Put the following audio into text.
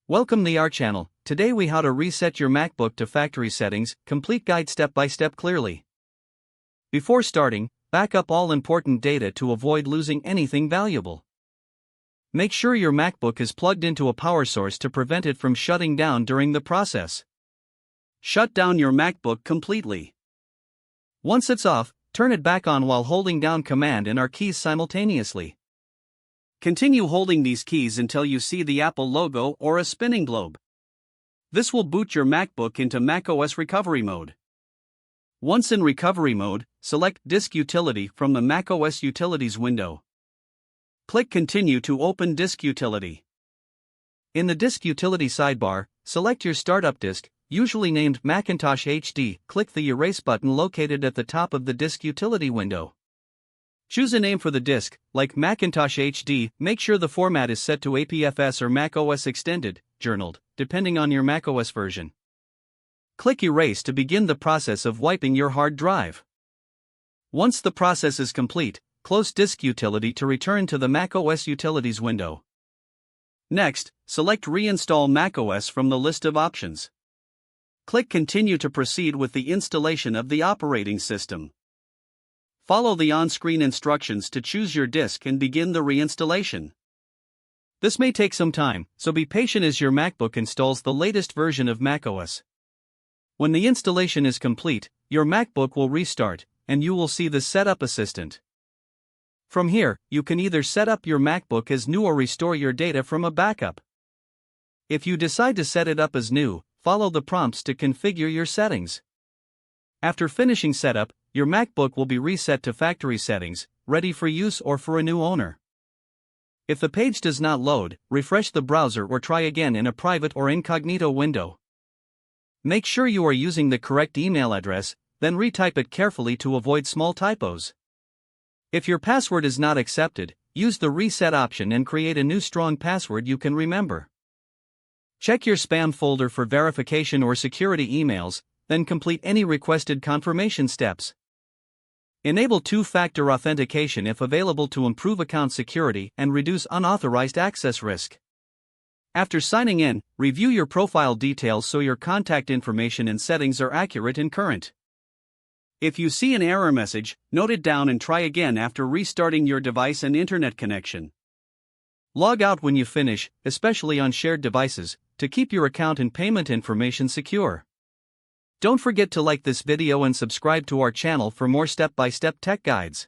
Welcome to our channel. Today we how to reset your MacBook to factory settings, complete guide step by step clearly. Before starting, back up all important data to avoid losing anything valuable. Make sure your MacBook is plugged into a power source to prevent it from shutting down during the process. Shut down your MacBook completely. Once it's off, turn it back on while holding down Command and R keys simultaneously. Continue holding these keys until you see the Apple logo or a spinning globe. This will boot your MacBook into macOS recovery mode. Once in recovery mode, select Disk Utility from the macOS Utilities window. Click Continue to open Disk Utility. In the Disk Utility sidebar, select your startup disk, usually named Macintosh HD. Click the Erase button located at the top of the Disk Utility window. Choose a name for the disk, like Macintosh HD. Make sure the format is set to APFS or macOS Extended, journaled, depending on your macOS version. Click Erase to begin the process of wiping your hard drive. Once the process is complete, close Disk Utility to return to the macOS Utilities window. Next, select Reinstall macOS from the list of options. Click Continue to proceed with the installation of the operating system. Follow the on-screen instructions to choose your disk and begin the reinstallation. This may take some time, so be patient as your MacBook installs the latest version of macOS. When the installation is complete, your MacBook will restart, and you will see the Setup Assistant. From here, you can either set up your MacBook as new or restore your data from a backup. If you decide to set it up as new, follow the prompts to configure your settings. After finishing setup, your MacBook will be reset to factory settings, ready for use or for a new owner. If the page does not load, refresh the browser or try again in a private or incognito window. Make sure you are using the correct email address, then retype it carefully to avoid small typos. If your password is not accepted, use the reset option and create a new strong password you can remember. Check your spam folder for verification or security emails, then complete any requested confirmation steps. Enable two-factor authentication if available to improve account security and reduce unauthorized access risk. After signing in, review your profile details so your contact information and settings are accurate and current. If you see an error message, note it down and try again after restarting your device and internet connection. Log out when you finish, especially on shared devices, to keep your account and payment information secure. Don't forget to like this video and subscribe to our channel for more step-by-step tech guides.